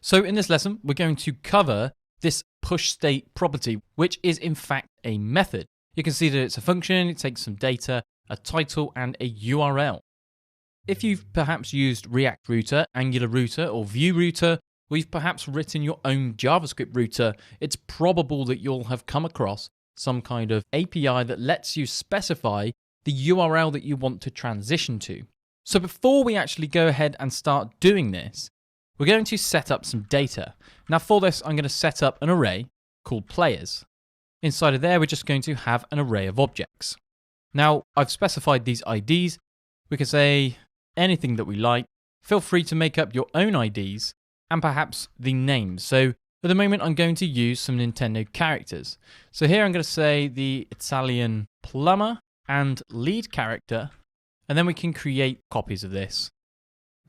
So in this lesson, we're going to cover this push state property, which is in fact a method. You can see that it's a function, it takes some data, a title, and a URL. If you've perhaps used React Router, Angular Router, or Vue Router, or you've perhaps written your own JavaScript router, it's probable that you'll have come across some kind of API that lets you specify the URL that you want to transition to. So before we actually go ahead and start doing this, we're going to set up some data. Now for this, I'm going to set up an array called players. Inside of there, we're just going to have an array of objects. Now I've specified these IDs. We can say anything that we like. Feel free to make up your own IDs and perhaps the names. So at the moment, I'm going to use some Nintendo characters. So here I'm going to say the Italian plumber and lead character, and then we can create copies of this.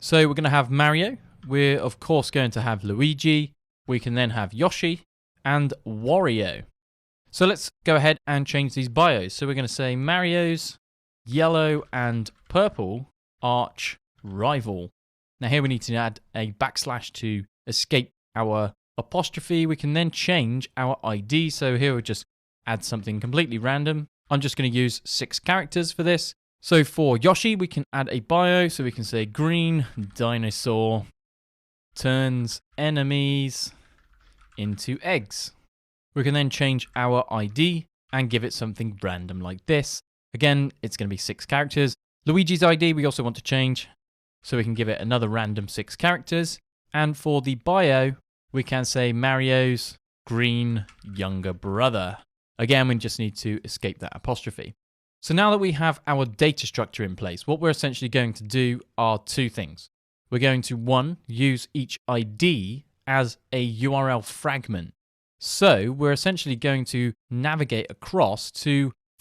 So we're going to have Mario. We're of course going to have Luigi. We can then have Yoshi and Wario. So let's go ahead and change these bios. So we're going to say Mario's yellow and purple arch rival. Now here we need to add a backslash to escape our apostrophe. We can then change our ID. So here we'll just add something completely random. I'm just going to use 6 characters for this. So for Yoshi, we can add a bio. So we can say green dinosaur turns enemies into eggs. We can then change our ID and give it something random like this. Again, it's going to be 6 characters. Luigi's ID, we also want to change. So we can give it another random 6 characters. And for the bio, we can say Mario's green younger brother. Again, we just need to escape that apostrophe. So now that we have our data structure in place, what we're essentially going to do are 2 things. We're going to, 1, use each ID as a URL fragment. So we're essentially going to navigate across to /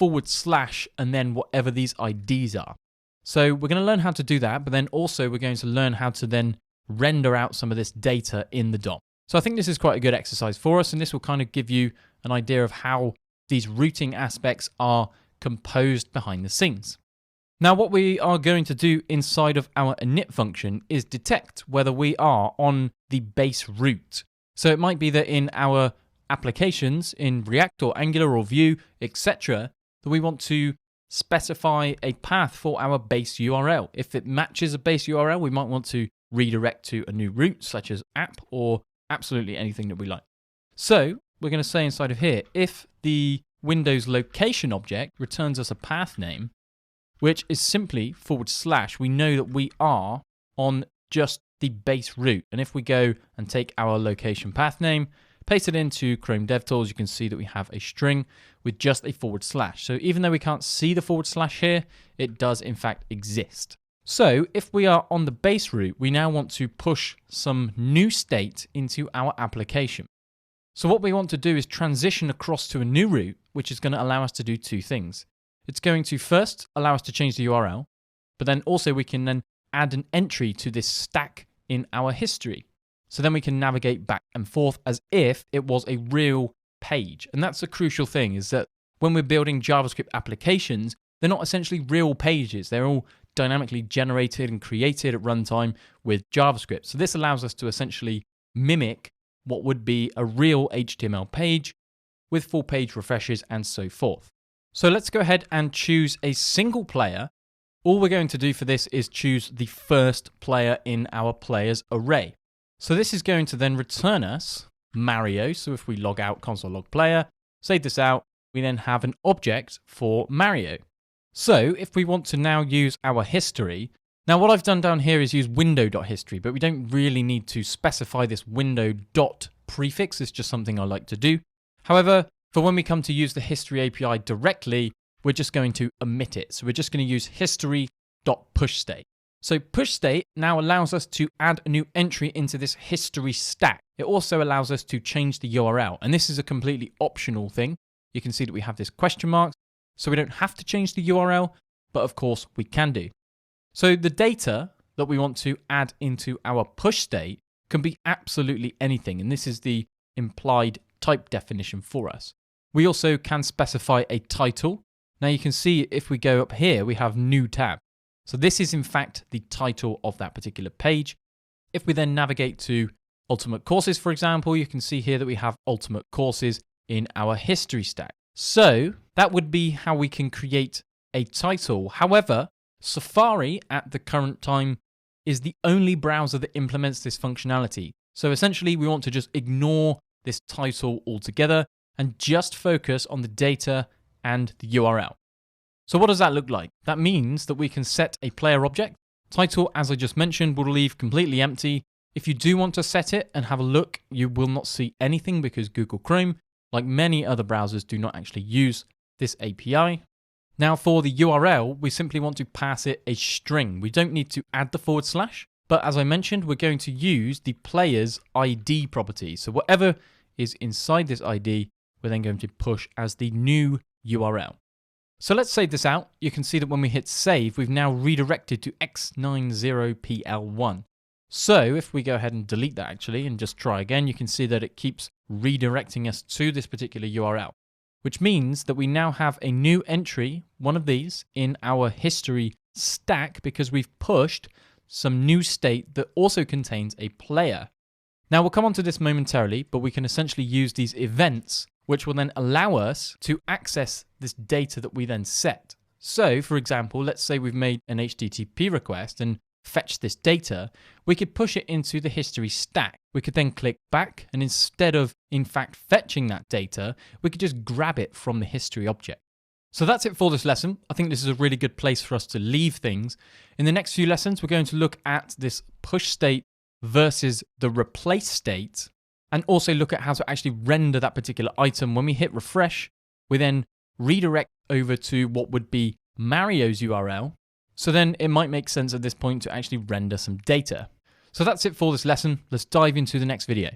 and then whatever these IDs are. So we're going to learn how to do that, but then also we're going to learn how to then render out some of this data in the DOM. So I think this is quite a good exercise for us, and this will kind of give you an idea of how these routing aspects are composed behind the scenes. Now what we are going to do inside of our init function is detect whether we are on the base route. So it might be that in our applications in React or Angular or Vue, etc., that we want to specify a path for our base URL. If it matches a base URL, we might want to redirect to a new route, such as app or absolutely anything that we like. So we're going to say inside of here, if the Windows location object returns us a path name, which is simply /, we know that we are on just the base route. And if we go and take our location path name, paste it into Chrome DevTools, you can see that we have a string with just a /. So even though we can't see the / here, it does in fact exist. So if we are on the base route, we now want to push some new state into our application. So what we want to do is transition across to a new route, which is going to allow us to do 2 things. It's going to first allow us to change the URL, but then also we can then add an entry to this stack in our history. So then we can navigate back and forth as if it was a real page. And that's a crucial thing, is that when we're building JavaScript applications, they're not essentially real pages. They're all dynamically generated and created at runtime with JavaScript. So this allows us to essentially mimic what would be a real HTML page with full page refreshes and so forth. So let's go ahead and choose a single player. All we're going to do for this is choose the first player in our players array. So this is going to then return us Mario. So if we log out console log player, save this out, we then have an object for Mario. So if we want to now use our history, now what I've done down here is use window.history, but we don't really need to specify this window dot prefix. It's just something I like to do. However, for when we come to use the history API directly, we're just going to omit it. So we're just going to use history.pushState. So pushState now allows us to add a new entry into this history stack. It also allows us to change the URL. And this is a completely optional thing. You can see that we have this question mark. So we don't have to change the URL, but of course we can do. So the data that we want to add into our push state can be absolutely anything. And this is the implied type definition for us. We also can specify a title. Now you can see if we go up here, we have new tab. So this is in fact the title of that particular page. If we then navigate to Ultimate Courses, for example, you can see here that we have Ultimate Courses in our history stack. So that would be how we can create a title. However, Safari at the current time is the only browser that implements this functionality. So essentially, we want to just ignore this title altogether and just focus on the data and the URL. So what does that look like? That means that we can set a player object. Title, as I just mentioned, will leave completely empty. If you do want to set it and have a look, you will not see anything because Google Chrome, like many other browsers, do not actually use this API. Now for the URL, we simply want to pass it a string. We don't need to add the /, but as I mentioned, we're going to use the player's ID property. So whatever is inside this ID, we're then going to push as the new URL. So let's save this out. You can see that when we hit save, we've now redirected to x90pl1. So if we go ahead and delete that actually and just try again, you can see that it keeps redirecting us to this particular URL, which means that we now have a new entry, one of these, in our history stack because we've pushed some new state that also contains a player. Now we'll come on to this momentarily, but we can essentially use these events, which will then allow us to access this data that we then set. So for example, let's say we've made an HTTP request and fetch this data, we could push it into the history stack. We could then click back, and instead of in fact fetching that data, we could just grab it from the history object. So that's it for this lesson. I think this is a really good place for us to leave things. In the next few lessons, we're going to look at this push state versus the replace state, and also look at how to actually render that particular item. When we hit refresh, we then redirect over to what would be Mario's URL. So then it might make sense at this point to actually render some data. So that's it for this lesson. Let's dive into the next video.